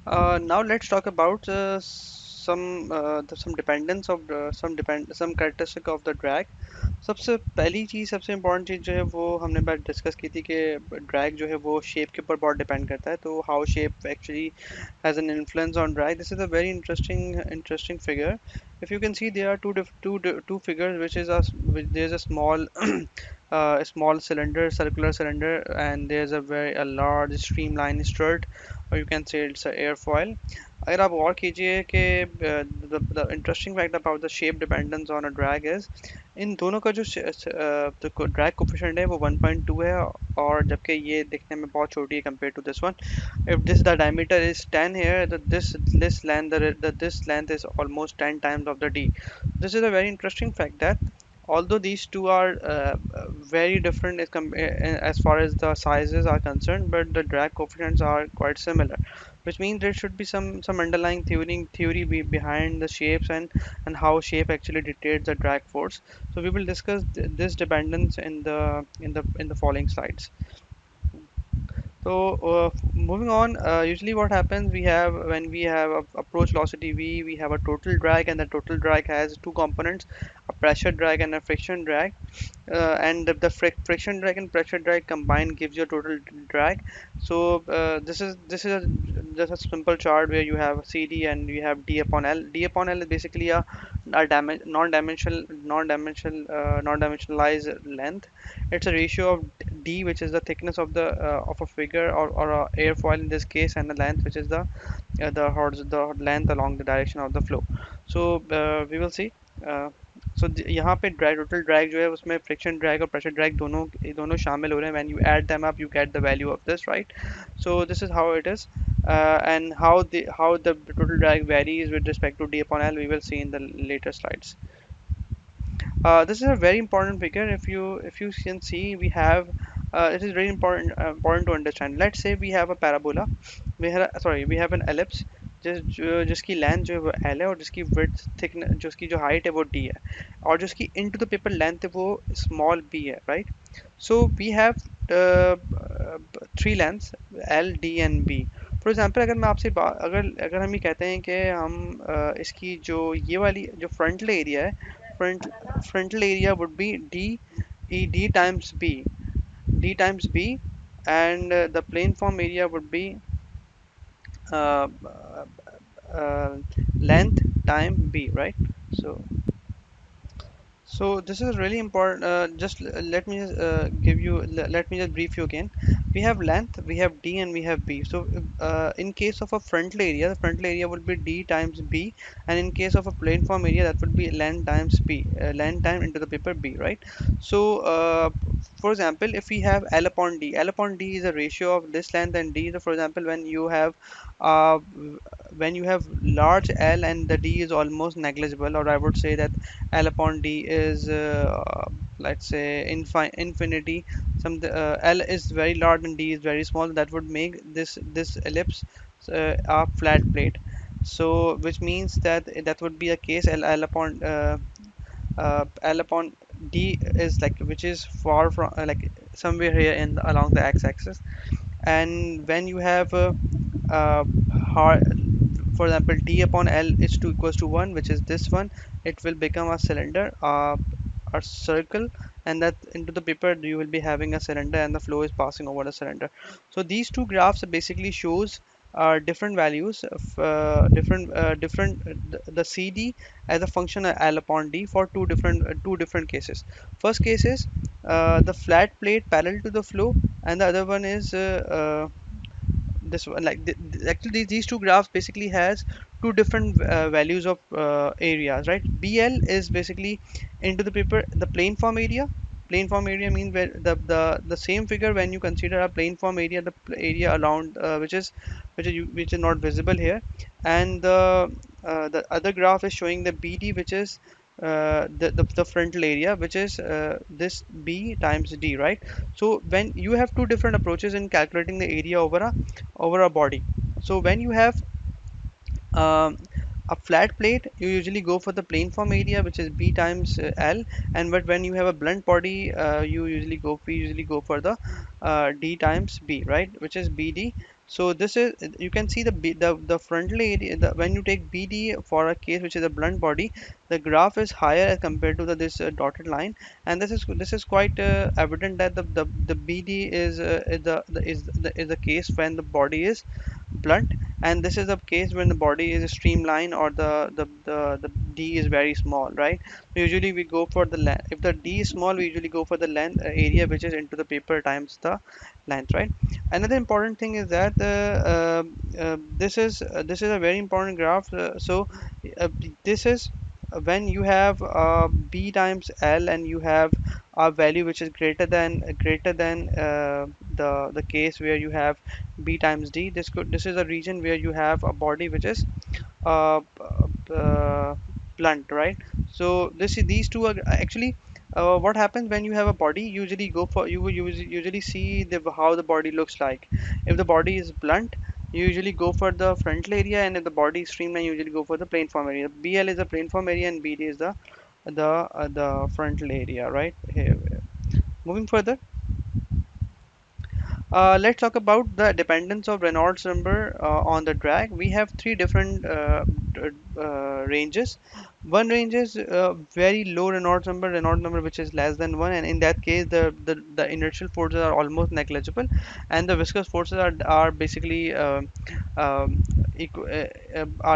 Now let's talk about some dependence of some characteristic of the drag. सबसे पहली चीज़ सबसे important चीज़ जो है वो हमने बात डिस्कस की थी कि ड्रैग जो है वो शेप के ऊपर बहुत डिपेंड करता है तो how shape actually has an influence on drag. This is a very interesting figure. If you can see, there are two figures, which is which there's a small a small cylinder, circular cylinder, and there's a large streamline strut, or you can say it's a airfoil. अगर आप गौर कीजिए कि the interesting fact about the shape dependence on a drag is इन दोनों का जो drag coefficient है वो 1.2 है और जबकि ये दिखने में बहुत छोटी है compare to this one. If the diameter is 10 here, this length is almost 10 times of the d. This is a very interesting fact that although these two are very different as far as the sizes are concerned, but the drag coefficients are quite similar, which means there should be some underlying behind the shapes and how shape actually dictates the drag force. So we will discuss this dependence in the following slides. So moving on, usually what happens we have when we have a approach velocity v, we have a total drag, and the total drag has two components, a pressure drag and a friction drag. And the friction drag and pressure drag combined gives you a total drag. So this is just a simple chart where you have CD and you have D upon L. D upon L is basically non-dimensionalized length. It's a ratio of D, which is the thickness of a figure or a airfoil in this case, and the length, which is the length along the direction of the flow. So we will see. Uh, यहाँ पे drag total drag जो है उसमें friction drag और pressure drag दोनों शामिल हो रहे हैं. When you add them up you get the value of this, right? So this is how it is, and how the total drag varies with respect to d upon l we will see in the later slides. This is a very important figure. If you can see, we have it is very important to understand. Let's say we have a parabola. We have an ellipse जिसकी length जो है वो L है और जिसकी width thickness जिसकी जो height है वो D है और जिसकी इनटू द पेपर लेंथ है वो स्मॉल b है, right? So we have three lengths L, D and B. For example अगर मैं आपसे अगर अगर हम ये कहते हैं कि हम इसकी जो ये वाली जो फ्रंटल एरिया है, frontal area would be D times B, and the planeform area would be uh, uh, length time B, right? So this is really important. Just let me just let me just brief you again. We have length, we have D, and we have B. So in case of a frontal area, the frontal area would be D times B, and in case of a planeform area, that would be length times B, length time into the paper B, right? So for example, if we have L upon D is a ratio of this length and D. So for example, uh, when you have large L and the D is almost negligible, or I would say that L upon D is let's say infinity. L is very large and D is very small. That would make this ellipse a flat plate. So which means that that would be a case L upon D is like which is far from like somewhere here in along the x-axis. And when you have uh, for example D upon L is 2 equals to 1, which is this one, it will become a cylinder, a circle, and that into the paper you will be having a cylinder and the flow is passing over the cylinder. So these two graphs basically shows different values of the CD as a function of L upon D for two different cases. First case is the flat plate parallel to the flow, and the other one is this one. Like actually these two graphs basically has two different values of areas, right? BL is basically into the paper the planeform area. Planeform area means where the same figure when you consider a planeform area, area around which is not visible here, and the other graph is showing the BD, which is the frontal area, which is this B times D, right? So when you have two different approaches in calculating the area over a body. So when you have um, a flat plate, you usually go for the planeform area, which is B times L, and but when you have a blunt body, we usually go for the D times B, right, which is BD. So this is, you can see the frontal area, when you take BD for a case which is a blunt body, the graph is higher as compared to this dotted line, and this is quite evident that the BD is the case when the body is blunt, and this is the case when the body is streamlined or the D is very small, right? So usually we go for the length. If the D is small, we usually go for the length area which is into the paper times the length, right? Another important thing is that this is a very important graph. Uh, this is when you have B times L and you have a value which is greater than the case where you have B times D. This is a region where you have a body which is uh, uh, blunt, right? So these two are actually what happens when you have a body. Usually go for you will usually see how the body looks like. If the body is blunt, you usually go for the frontal area, and if the body is streamlined, you usually go for the plane form area. BL is the plane form area, and BD is the frontal area, right? Here, moving further. Let's talk about the dependence of Reynolds number on the drag. We have three different ranges. One range is very low Reynolds number which is less than one, and in that case, the inertial forces are almost negligible, and the viscous forces are basically are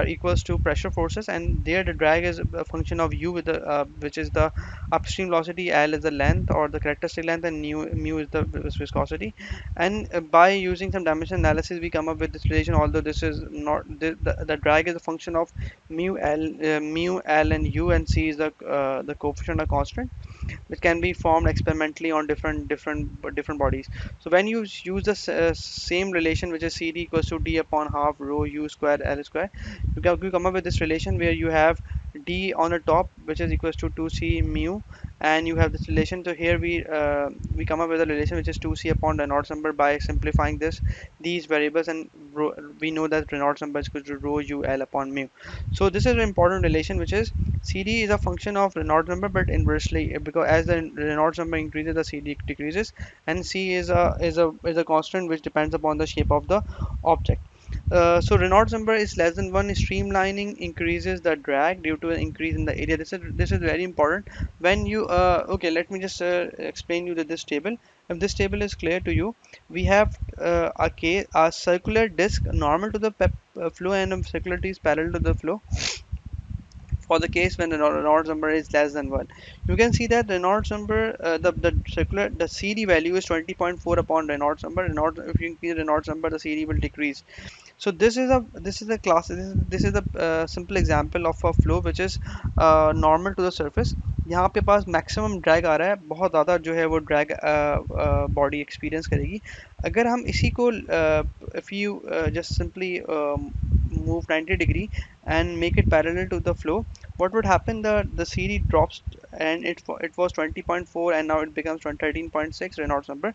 equals to pressure forces, and there the drag is a function of u with the which is the upstream velocity, L is the length or the characteristic length, and mu is the viscosity. And by using some dimension analysis, we come up with this relation. Although this is not the drag is a function of mu L and u, and c is the coefficient or constant, which can be formed experimentally on different bodies. So when you use the same relation, which is CD equals to D upon half rho U square L square, you come up with this relation where you have D on the top, which is equals to 2C mu, and you have this relation. So here we come up with a relation which is 2C upon Reynolds number by simplifying these variables, and we know that Reynolds number is equal to rho U L upon mu. So this is an important relation, which is CD is a function of Reynolds number, but inversely, because as the Reynolds number increases, the CD decreases, and C is a constant which depends upon the shape of the object. So Reynolds number is less than one. Streamlining increases the drag due to an increase in the area. This is very important. When you okay, let me just explain you this table. If this table is clear to you, we have a circular disc normal to the flow, and a circular disc parallel to the flow for the case when the Reynolds number is less than 1. You can see that Reynolds number, the CD value is 20.4 upon Reynolds number. If you increase Reynolds number, the CD will decrease. So this is a simple example of a flow which is normal to the surface. यहाँ पे पास maximum drag आ रहा है, बहुत ज़्यादा जो है वो drag body experience करेगी. अगर हम इसी को if you just simply move 90 degree and make it parallel to the flow, what would happen, the CD drops, and it was 20.4 and now it becomes 13.6 Reynolds number.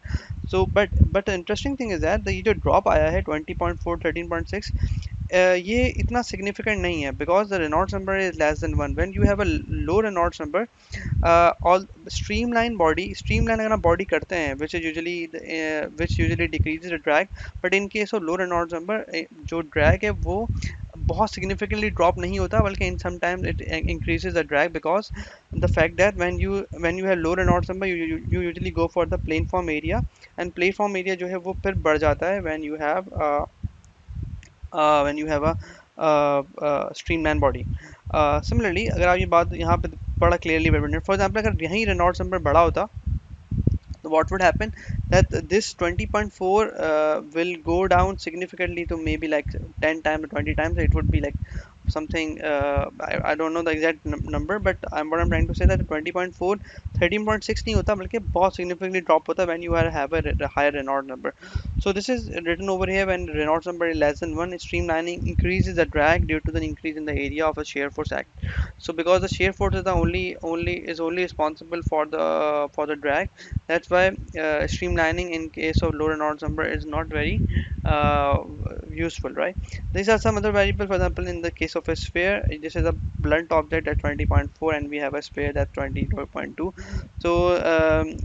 So but the interesting thing is that the ये जो drop आया है 20.4 13.6, ये इतना significant नहीं है, because the Reynolds number is less than 1. When you have a low Reynolds number, all streamline अगर आप body करते हैं, which usually decreases the drag, but in case of low Reynolds number, जो drag है वो बहुत significantly drop नहीं होता, बल्कि in sometimes it increases the drag, because the fact that when you have low Reynolds number, you usually go for the plane form area, and plane form area जो है वो फिर बढ़ जाता है when you have a streamlined body. Similarly, अगर आप ये बात यहाँ पे बड़ा clearly for example, अगर यहीं Reynolds number बड़ा होता, so what would happen, that this 20.4 will go down significantly to maybe like 10 times or 20 times. It would be like something, I don't know the exact number, but what I'm trying to say that 20.4 13.6 नहीं होता, बल्कि बहुत significantly drop होता when you have a higher Reynolds number. So this is written over here: when Reynolds number is less than 1, streamlining increases the drag due to the increase in the area of a shear force act. So because the shear force is only responsible for the drag, that's why streamlining streamlining in case of low Reynolds number is not very uh, useful, right? These are some other variables. For example, in the case of a sphere, this is a blunt object at 20.4 and we have a sphere at 20.2. So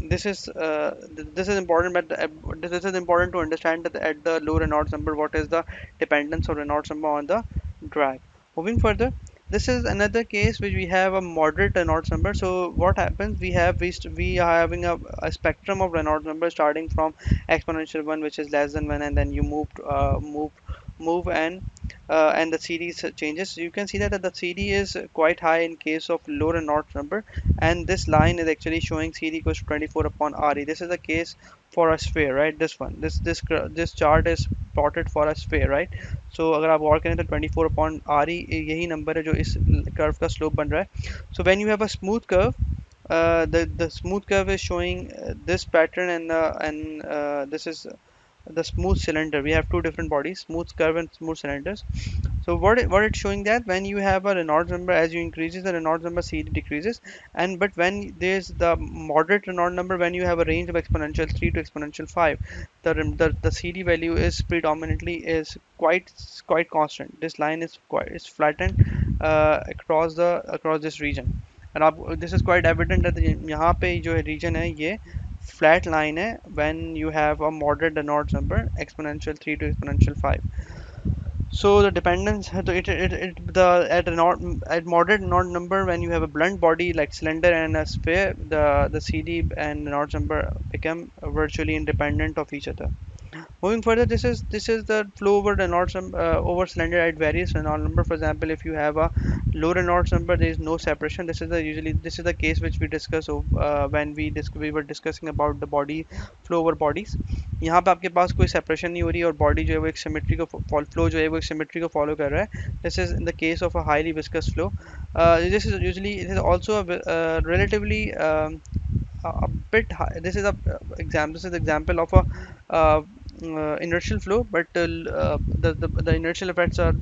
this is important, but this is important to understand that at the low Reynolds number, what is the dependence of Reynolds number on the drag. Moving further, this is another case which we have a moderate Reynolds number. So what happens? We are having a spectrum of Reynolds number starting from exponential one, which is less than one, and then you move and the CD changes. So you can see that the CD is quite high in case of low Reynolds number, and this line is actually showing CD equals to 24 upon RE. This is the case for a sphere, right? This one, this chart is plotted for a sphere, right? So अगर आप गौर करें तो 24 upon RE यही number है जो इस curve का slope बन रहा है. So when you have a smooth curve, the smooth curve is showing this pattern, and this is the smooth cylinder. We have two different bodies, smooth curve and smooth cylinders. So what it's showing that when you have a Reynolds number, as you increases the Reynolds number, CD decreases, and but when there's the moderate Reynolds number, when you have a range of exponential 3 to exponential 5, the CD value is predominantly is quite constant. This line is quite is flattened across this region, and आप this is quite evident that यहाँ पे जो region है ये flat line है when you have a moderate Reynolds number exponential 3 to exponential 5. So the dependence, so the at moderate Reynolds number, when you have a blunt body like cylinder and a sphere, the CD and Reynolds number become virtually independent of each other. Moving further, this is the flow over Reynolds over cylinder at various Reynolds number. For example, if you have a low Reynolds number, there is no separation. This is the case which we discuss when we were discussing about the body flow over bodies. यहाँ पे आपके पास कोई separation नहीं हो रही और body जो है वो एक symmetry को flow जो है वो एक symmetry को follow कर रहा है. This is in the case of a highly viscous flow. It is also a relatively a bit high. This is example of a inertial flow, but the inertial effects are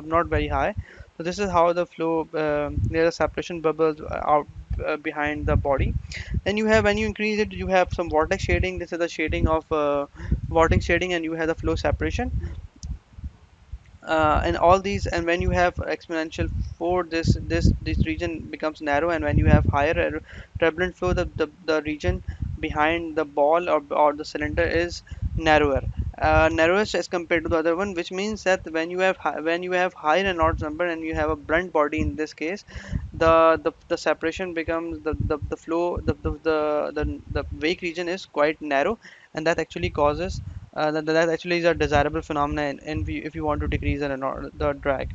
not very high. So this is how the flow, there are separation bubbles out behind the body. Then you have, when you increase it, you have some vortex shading. This is the shading of vortex shading, and you have the flow separation. And all these, and when you have exponential 4, this region becomes narrow, and when you have higher turbulent flow, the region behind the ball or the cylinder is narrower, narrowest as compared to the other one, which means that when you have high Reynolds number and you have a blunt body in this case, the separation becomes the flow the wake region is quite narrow, and that actually causes that actually is a desirable phenomenon if you want to decrease the drag.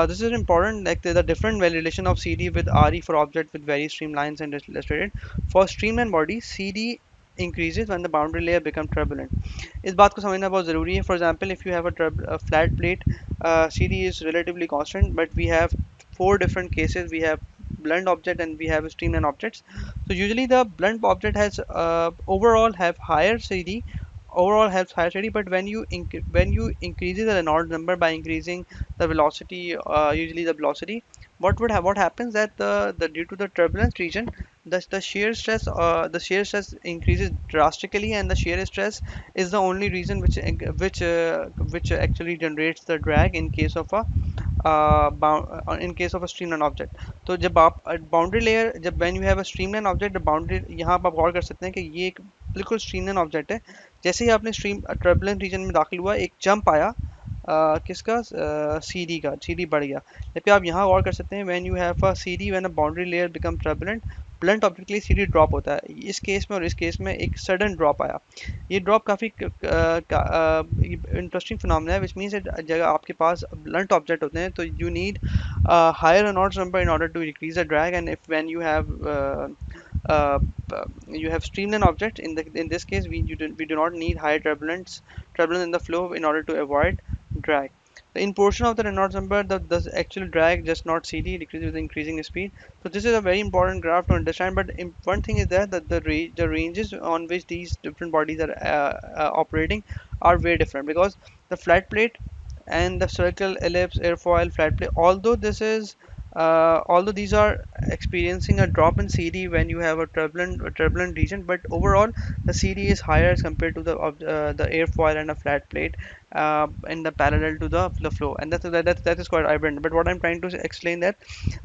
This is important, like the different validation of CD with RE for object with very streamlines and illustrated. For streamlined bodies, CD increases when the boundary layer becomes turbulent. इस बात को समझना बहुत ज़रूरी है. For example, if you have a flat plate, CD is relatively constant, but we have four different cases. We have blunt object and we have streamlined objects. So usually the blunt object has overall have higher CD, overall helps higher CD, but when you increases the Reynolds number by increasing the velocity, usually the velocity, what happens that the due to the turbulence region, the shear stress increases drastically, and the shear stress is the only reason which actually generates the drag in case of a in case of a streamline object. तो जब आप boundary layer जब when you have a streamline object, the boundary, यहाँ आप गौर कर सकते हैं कि ये एक बिल्कुल streamline object है. जैसे ही आपने स्ट्रीम turbulent region में दाखिल हुआ, एक जंप आया किसका CD का, CD बढ़ गया. जबकि आप यहाँ गौर कर सकते हैं when you have a CD when a boundary layer become turbulent, blunt object के लिए CD ड्रॉप होता है. इस केस में और इस केस में एक सडन ड्रॉप आया. ये ड्रॉप काफ़ी इंटरेस्टिंग फिनोमेना है, विच मीन्स जगह आपके पास ब्लंट ऑब्जेक्ट होते हैं तो you need higher Reynolds number in order to decrease the drag, and if when uh, you have streamlined object in this case we do not need higher turbulence in the flow in order to avoid drag. In portion of the Reynolds number, the actual drag just not CD decreases with increasing speed. So this is a very important graph to understand. But one thing is that the ranges on which these different bodies are operating are very different, because the flat plate and the circle, ellipse, airfoil, flat plate, although this is Although these are experiencing a drop in CD when you have a turbulent region, but overall the CD is higher as compared to the airfoil and a flat plate in the parallel to the flow, and that is quite aberrant. But what I'm trying to explain that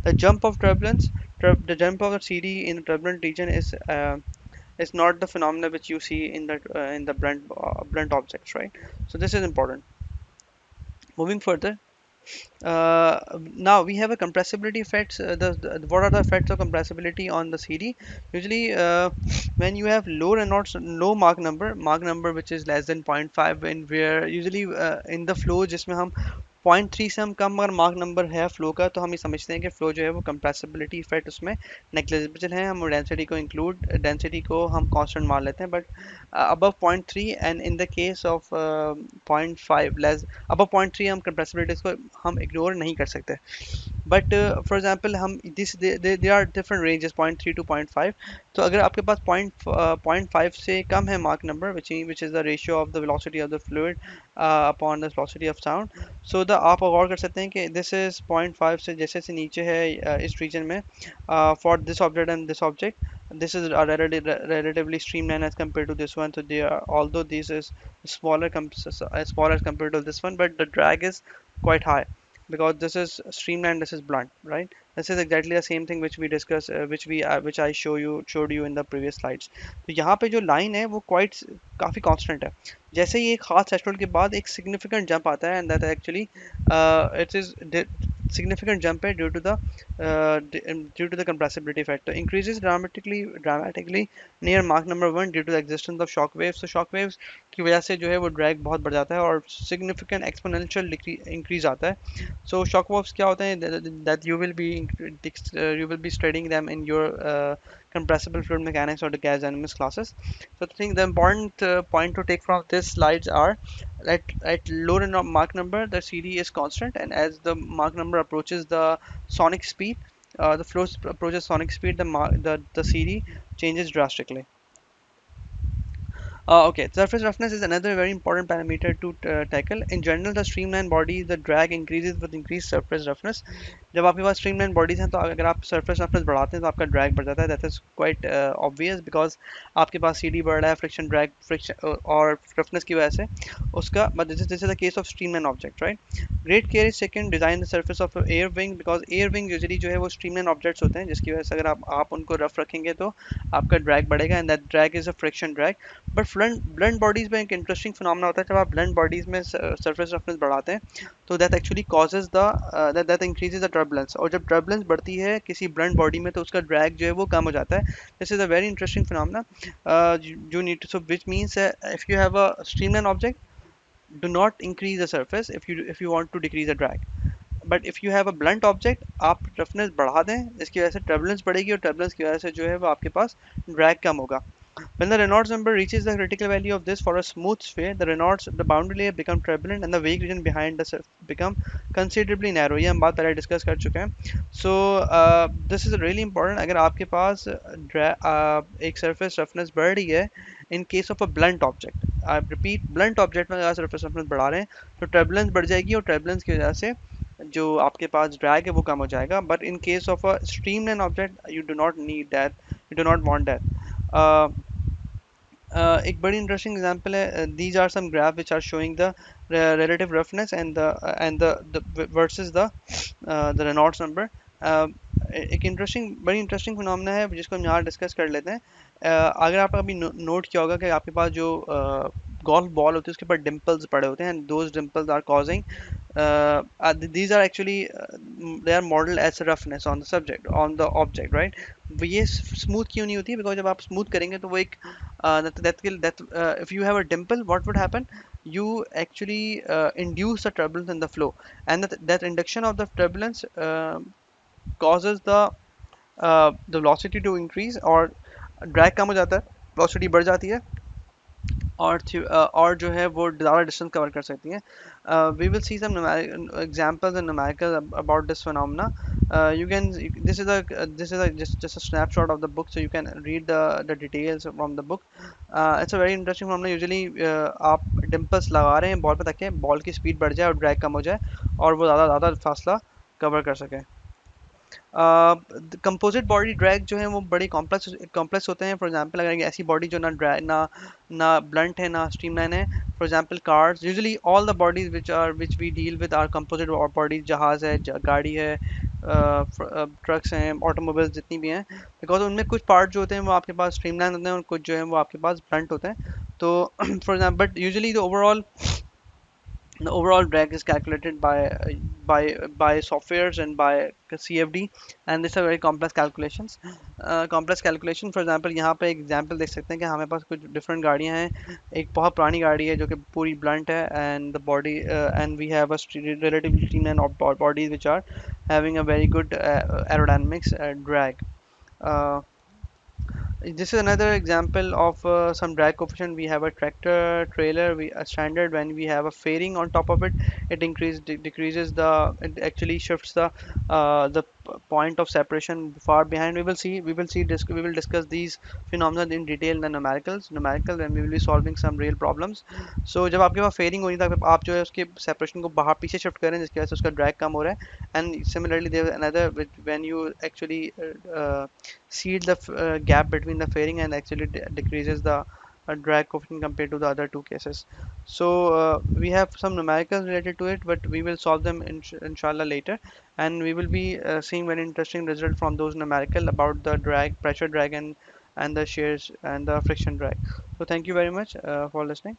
the jump of turbulence, the jump of the CD in the turbulent region is not the phenomena which you see in the blunt objects, right? So this is important. Moving further, now we have a compressibility effects. What are the effects of compressibility on the CD? Usually, when you have low Reynolds, low Mach number which is less than zero point 0.5, and where usually in the flow जिसमें हम 0.3 से हम कम अगर mark number है flow का, तो हम ये समझते हैं कि फ्लो जो है वो कंप्रेसिबिलिटी इफेक्ट उसमें नेग्लिजिबल है, हम डेंसिटी को हम कांस्टेंट मान लेते हैं, but above 0.3 and in the case of 0.5 less above 0.3 हम कंप्रेसिबिलिटी को हम इग्नोर नहीं कर सकते. बट फॉर एग्जांपल हम this they are different ranges 0.3 to 0.5. तो अगर आपके पास 0.5 से कम है मार्क number which is the ratio of the velocity of the fluid upon the velocity of sound. So the आप गौर कर सकते हैं कि दिस इज 0.5 से जैसे से नीचे है इस रीजन में for this object and this object, this is a relatively streamlined as compared to this one. So they are, although this is smaller as compared to this one, but the drag is quite high because this is streamlined, this is blunt, right? This is exactly the same thing which we discussed, which I showed you in the previous slides. तो यहाँ पे जो line है वो quite काफ़ी constant है. जैसे ही एक खास थ्रेशोल्ड के बाद एक significant jump आता है, and that actually it is significant jump है due to the compressibility effect. So increases dramatically near Mach number 1 due to the existence of shock waves. So shock waves की वजह से जो है वो ड्रैग बहुत बढ़ जाता है और significant exponential increase आता है. So shock waves क्या होते हैं, that you will be studying them in your compressible fluid mechanics or the gas dynamics classes. So I think the important point to take from this slides are at lower Mach number the CD is constant, and as the Mach number approaches the sonic speed, the flow approaches sonic speed, the CD changes drastically. Okay, surface roughness is another very important parameter to tackle. In general, the streamlined body, the drag increases with increased surface roughness. जब आपके पास streamlined bodies हैं तो अगर आप surface roughness बढ़ाते हैं तो आपका drag बढ़ जाता है. That is quite obvious because आपके पास CD बढ़ रहा है, friction और roughness की वजह से उसका. But this is the case of streamlined object, right? Great care is taken design the surface of air wing, because air wing usually जो है वो streamlined objects होते हैं, जिसकी वजह से अगर आप उनको rough रखेंगे तो आपका drag बढ़ेगा, and that drag is a friction drag. But blunt bodies में एक इंटरेस्टिंग फिनोमेना होता है, जब आप ब्लंट बॉडीज में सरफेस रफनेस बढ़ाते हैं तो that actually causes that increases the turbulence, और जब टर्बुलेंस बढ़ती है किसी ब्लंट बॉडी में तो उसका ड्रैग जो है वो कम हो जाता है. This is a very interesting phenomena. You need to, so which means if you have a streamline object, do not increase the surface if you want to decrease the drag. But if you have a blunt object, आप roughness बढ़ा दें, इसकी वजह से turbulence बढ़ेगी और turbulence की वजह से जो है वो आपके पास ड्रैग कम होगा. When the Reynolds number reaches the critical value of this for a smooth sphere, the boundary layer become turbulent and the weak region behind the surface become considerably narrow. ये हम बात पहले डिस्कस कर चुके हैं. So this is really important. अगर आपके पास एक surface roughness बढ़ रही है in case of a blunt object, I repeat, blunt object में अगर surface roughness बढ़ा रहे हैं तो turbulence बढ़ जाएगी और turbulence की वजह से जो आपके पास ड्रैग है वो कम हो जाएगा. But in case of a streamline object you do not need that, you do not want that. एक बड़ी इंटरेस्टिंग एग्जांपल है, these are some graph which are showing the relative roughness and the versus the Reynolds number. एक बड़ी interesting phenomena है जिसको हम यहाँ discuss कर लेते हैं. अगर आपने अभी नोट किया होगा कि आपके पास जो गोल्फ बॉल होती है उसके ऊपर डिम्पल्स पड़े होते हैं, those dimples are causing these are actually they are modeled as roughness on the subject, on the object, right? ये स्मूथ क्यों नहीं होती, बिकॉज जब आप स्मूथ करेंगे तो वो एक if you have a dimple, what would happen, you actually induce the turbulence in the flow, and that induction of the turbulence causes the velocity to increase, और drag कम हो जाता है, velocity बढ़ जाती है, और जो है वो ज़्यादा डिस्टेंस कवर कर सकती हैं. We will see some examples and numericals about this phenomena. You can this is a just a snapshot of the book, so you can read the details from the book. It's a very interesting phenomena. Usually आप dimples लगा रहे हैं ball पे ताकि ball की speed बढ़ जाए और ड्रैग कम हो जाए और वो ज़्यादा फासला कवर कर सके. कंपोजिट बॉडी ड्रैग जो है वो बड़ी कॉम्प्लेक्स कॉम्प्लेक्स होते हैं। फॉर एग्जांपल अगर एक ऐसी बॉडी जो ना ड्रैग ना ब्लंट है ना स्ट्रीमलाइन है, for example cars, usually all the bodies which we deal with are composite bodies, जहाज है, गाड़ी है, ट्रक्स हैं, ऑटोमोबाइल्स जितनी भी हैं, बिकॉज उनमें कुछ पार्ट जो होते हैं वो आपके पास स्ट्रीमलाइन होते हैं और कुछ जो है वो आपके पास ब्लंट होते हैं। तो for example but usually the overall the overall drag is calculated by softwares and by CFD, and these are very complex calculations. Complex calculation, for example, यहाँ पे example देख सकते हैं कि हमारे पास कुछ different गाड़ियाँ हैं। एक बहुत पुरानी गाड़ी है जो कि पूरी blunt है, and the body and we have a relatively streamlined bodies which are having a very good aerodynamics drag. Uh, this is another example of some drag coefficient. We have a tractor trailer, a standard, when we have a fairing on top of it, it decreases it actually shifts point of separation far behind. We will discuss these phenomena in detail in the numerical when we will be solving some real problems. So जब आपके पास fairing हो रही है तो आप जो है उसके सेपरेशन को बाहर पीछे शिफ्ट करें जिसकी वजह से उसका ड्रैग कम हो रहा है। And similarly there another when you actually seal the gap between the fairing and actually decreases the drag coefficient compared to the other two cases. So we have some numericals related to it, but we will solve them inshallah later, and we will be seeing very interesting result from those numerical about the drag, pressure drag, and the shears and the friction drag. So thank you very much for listening.